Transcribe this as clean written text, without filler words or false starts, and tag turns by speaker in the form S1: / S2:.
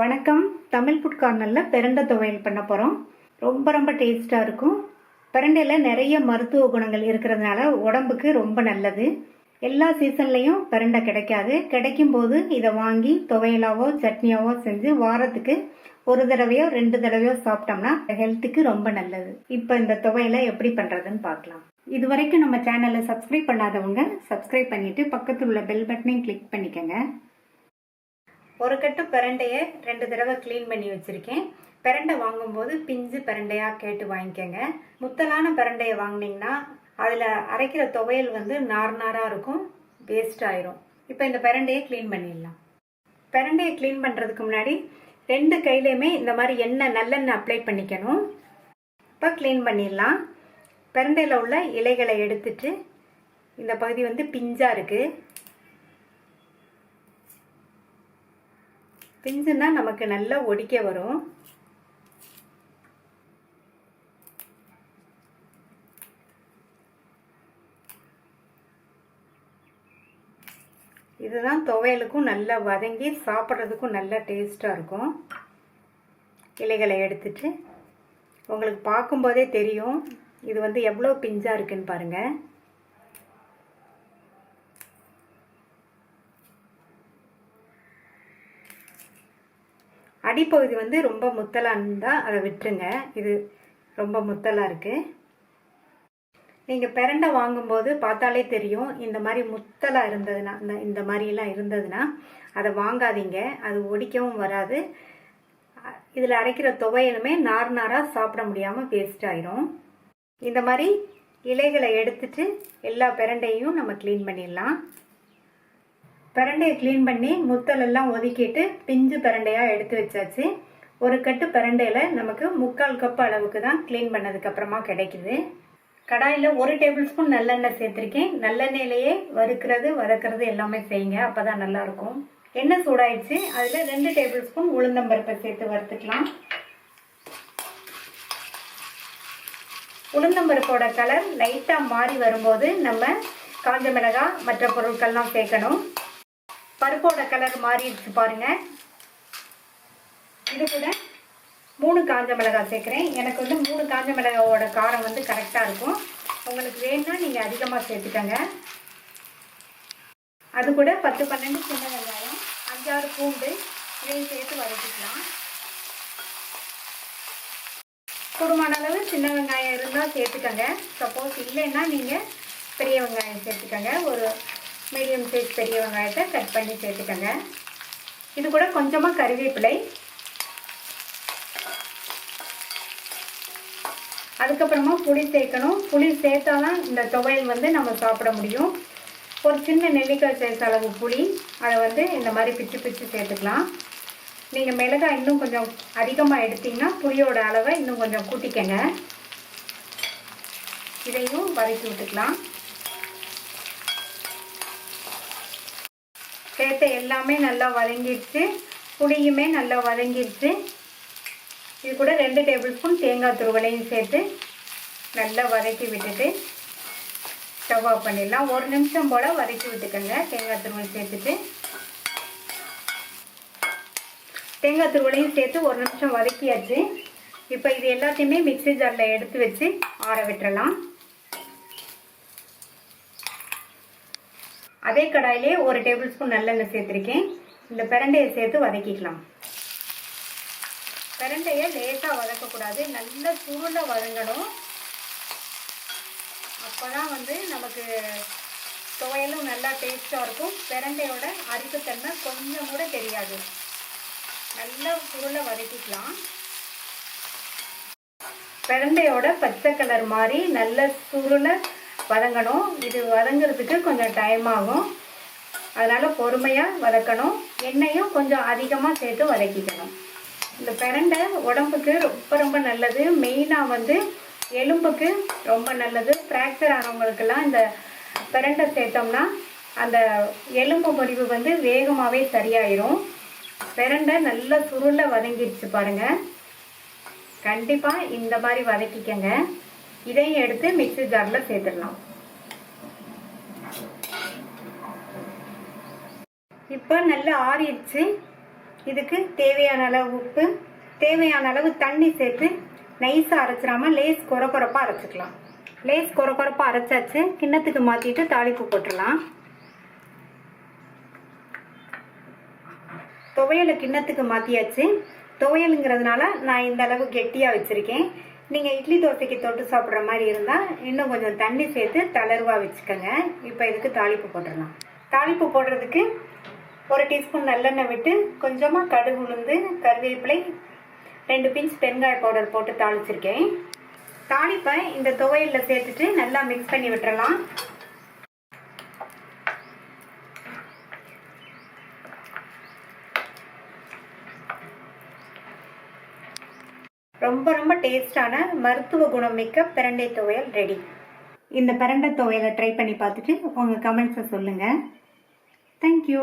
S1: வணக்கம். தமிழ் ஃபுட் கார்னரில் பிரண்டை துவையல் பண்ண போகிறோம். ரொம்ப டேஸ்ட்டாக இருக்கும். பிரண்டையில் நிறைய மருத்துவ குணங்கள் இருக்கிறதுனால உடம்புக்கு ரொம்ப நல்லது. எல்லா சீசன்லேயும் பிரண்டை கிடைக்காது. கிடைக்கும் போது இதை வாங்கி துவையலாவோ சட்னியாவோ செஞ்சு வாரத்துக்கு ஒரு தடவையோ 2 தடவையோ சாப்பிட்டோம்னா ஹெல்த்துக்கு ரொம்ப நல்லது. இப்போ இந்த துவையலை எப்படி பண்ணுறதுன்னு பார்க்கலாம். இது வரைக்கும் நம்ம சேனலை சப்ஸ்கிரைப் பண்ணாதவங்க சப்ஸ்கிரைப் பண்ணிவிட்டு பக்கத்தில் உள்ள பெல் பட்டனையும் கிளிக் பண்ணிக்கோங்க. ஒரு கட்டு பிரண்டையை 2 தடவை க்ளீன் பண்ணி வச்சுருக்கேன். பிரண்டை வாங்கும்போது பிஞ்சு பிரண்டையாக கேட்டு வாங்கிக்கோங்க. முத்தலான பிரண்டையை வாங்கினீங்கன்னா அதில் அரைக்கிற துவையல் நாராக இருக்கும், வேஸ்ட் ஆயிரும். இப்போ இந்த பிரண்டையை க்ளீன் பண்ணிடலாம். பிரண்டையை க்ளீன் பண்ணுறதுக்கு முன்னாடி 2 கையிலையுமே இந்த மாதிரி நல்லெண்ணெய் அப்ளை பண்ணிக்கணும். இப்போ க்ளீன் பண்ணிடலாம். பிரண்டையில் உள்ள இலைகளை எடுத்துட்டு இந்த பகுதி பிஞ்சாக இருக்குது. பிஞ்சுன்னா நமக்கு நல்லா ஒடிக்க வரும். இதுதான் துவையலுக்கும் நல்லா வதங்கி சாப்பிட்றதுக்கும் நல்லா டேஸ்டாக இருக்கும். இலைகளை எடுத்துட்டு உங்களுக்கு பார்க்கும்போதே தெரியும் இது எவ்வளோ பிஞ்சாக இருக்குன்னு பாருங்கள். அடிப்பகுதி ரொம்ப முத்தலாக இருந்தால் அதை விட்டுருங்க. இது ரொம்ப முத்தலாக இருக்குது. நீங்கள் பிரண்டை வாங்கும்போது பார்த்தாலே தெரியும். இந்த மாதிரி முத்தலாக இருந்ததுன்னா இந்த மாதிரிலாம் இருந்ததுன்னா அதை வாங்காதீங்க. அது ஒடிக்கவும் வராது. இதில் அரைக்கிற துவையலுமே நாராக சாப்பிட முடியாமல் வேஸ்ட் ஆயிரும். இந்த மாதிரி இலைகளை எடுத்துட்டு எல்லா பிரண்டையும் நம்ம க்ளீன் பண்ணிடலாம். பிரண்டையை க்ளீன் பண்ணி முத்தலெல்லாம் ஒதுக்கிட்டு பிஞ்சு பிரண்டையாக எடுத்து வச்சாச்சு. ஒரு கட்டு பிரண்டையில் நமக்கு 3/4 கப் அளவுக்கு தான் க்ளீன் பண்ணதுக்கப்புறமா கிடைக்குது. கடாயில் 1 டேபிள் ஸ்பூன் நல்லெண்ணெய் சேர்த்துருக்கேன். நல்லெண்ணெயிலேயே வதக்கிறது எல்லாமே செய்யுங்க, அப்போ தான் நல்லாயிருக்கும். எண்ணெய் சூடாயிடுச்சு. அதில் 2 டேபிள் ஸ்பூன் உளுந்தம்பருப்பை சேர்த்து வறுத்துக்கலாம். உளுந்தம்பருப்போட கலர் லைட்டாக மாறி வரும்போது நம்ம காஞ்ச மிளகாய் மற்ற பொருட்கள்லாம் சேர்க்கணும். பருப்போட கலர் மாறிடுச்சு பாருங்க. இது கூட 3 காஞ்ச மிளகாய் சேர்க்குறேன். எனக்கு 3 காஞ்ச மிளகாயோட காரம் கரெக்டாக இருக்கும். உங்களுக்கு வேணும்னா நீங்கள் அதிகமாக சேர்த்துக்கங்க. அது கூட 10-12 சின்ன வெங்காயம், 5-6 பூண்டு இதையும் சேர்த்து வதக்கிக்கலாம். குடும்பமான அளவு சின்ன வெங்காயம் இருந்தால் சேர்த்துக்கங்க. சப்போஸ் இல்லைன்னா நீங்கள் பெரிய வெங்காயம் சேர்த்துக்கங்க. ஒரு மீடியம் சைஸ் பெரிய வெங்காயத்தை கட் பண்ணி சேர்த்துக்கங்க. இது கூட கொஞ்சமாக கறிவேப்பிலை, அதுக்கப்புறமா புளி சேர்க்கணும். புளி சேர்த்தா தான் இந்த துவையல் நம்ம சாப்பிட முடியும். ஒரு சின்ன நெல்லிக்காய் சைஸ் அளவு புளி, அதை இந்த மாதிரி பிச்சு சேர்த்துக்கலாம். நீங்கள் மிளகாய் இன்னும் கொஞ்சம் அதிகமாக எடுத்தீங்கன்னா புளியோட அளவை இன்னும் கொஞ்சம் கூட்டிக்கங்க. இதையும் வதக்கி விட்டுக்கலாம். சேர்த்த எல்லாமே நல்லா வதங்கிடுச்சு. புளியுமே நல்லா வதங்கிடுச்சு. இது கூட 2 டேபிள் ஸ்பூன் தேங்காய் துருவலையும் சேர்த்து நல்லா வதக்கி விட்டுட்டு ஸ்டவ் ஆஃப் பண்ணிடலாம். 1 நிமிஷம் போல் வதக்கி விட்டுக்கோங்க. தேங்காய் துருவல் சேர்த்துட்டு தேங்காய் துருவலையும் சேர்த்து 1 நிமிஷம் வதக்கியாச்சு. இப்போ இது எல்லாத்தையுமே மிக்ஸி ஜாரில் எடுத்து வச்சு ஆற விட்டுறலாம். அதே கடாயிலே 1 டேபிள் ஸ்பூன் நல்லெண்ணெய் சேர்த்துருக்கேன். இந்த பிரண்டையை சேர்த்து வதக்கிக்கலாம். பிரண்டையை லேசாக வதக்கக்கூடாது, நல்ல சுருள வதங்கணும். அப்போ தான் நமக்கு துவையலும் நல்லா டேஸ்ட்டாக இருக்கும். பிரண்டையோட அரிப்புத்தன்மை கொஞ்சம் கூட தெரியாது. நல்லா சுருள வதக்கிக்கலாம். பிரண்டையோட பச்சை கலர் மாதிரி நல்ல சுருள வதங்கணும். இது வதங்கிறதுக்கு கொஞ்சம் டைம் ஆகும். அதனால் பொறுமையாக வதக்கணும். எண்ணெயும் கொஞ்சம் அதிகமாக சேர்த்து வதக்கிக்கணும். இந்த பிரண்டை உடம்புக்கு ரொம்ப நல்லது. மெயினாக எலும்புக்கு ரொம்ப நல்லது. ஃப்ராக்சர் ஆனவங்களுக்கெல்லாம் இந்த பிரண்டை சேர்த்தோம்னா அந்த எலும்பு முறிவு வேகமாகவே சரியாயிரும். பிரண்டை நல்லா சுருள வதங்கிடுச்சு பாருங்கள். கண்டிப்பாக இந்த மாதிரி வதக்கிக்கங்க. இதையும் எடுத்து மிக்ஸி ஜாரில் சேர்த்துடலாம். இப்போ நல்லா ஆறிடுச்சு. இதுக்கு தேவையான அளவு உப்பு, தேவையான அளவு தண்ணி சேர்த்து நைஸாக அரைச்சிடாம லேஸ் கொரப்பாக அரைச்சிக்கலாம். லேஸ் கொரப்பாக அரைச்சாச்சு. கிண்ணத்துக்கு மாற்றிட்டு தாளிப்பு போட்டுடலாம். துவையலை கிண்ணத்துக்கு மாற்றியாச்சு. துவையலுங்கிறதுனால நான் இந்த அளவு கெட்டியாக வச்சுருக்கேன். நீங்கள் இட்லி தோசைக்கு தொட்டு சாப்பிட்ற மாதிரி இருந்தால் இன்னும் கொஞ்சம் தண்ணி சேர்த்து தளர்வாக வச்சுக்கோங்க. இப்போ இதுக்கு தாளிப்பு போட்டுடலாம். தாளிப்பு போடுறதுக்கு 1 டீஸ்பூன் நல்லெண்ணெய் விட்டு கொஞ்சமாக கடுகு உளுந்து, கருவேப்பிலை, 2 பிஞ்ச் பெருங்காய பவுடர் போட்டு தாளிச்சிருக்கேன். தாளிப்பை இந்த துவையலில் சேர்த்துட்டு நல்லா மிக்ஸ் பண்ணி விட்டுறலாம். ரொம்ப ரொம்ப டேஸ்டான மருத்துவ குணம் மிக்க பிரண்டை துவையல் ரெடி. இந்த பிரண்டை துவையலை ட்ரை பண்ணி பார்த்துட்டு உங்கள் கமெண்ட்ஸை சொல்லுங்கள். தேங்க்யூ.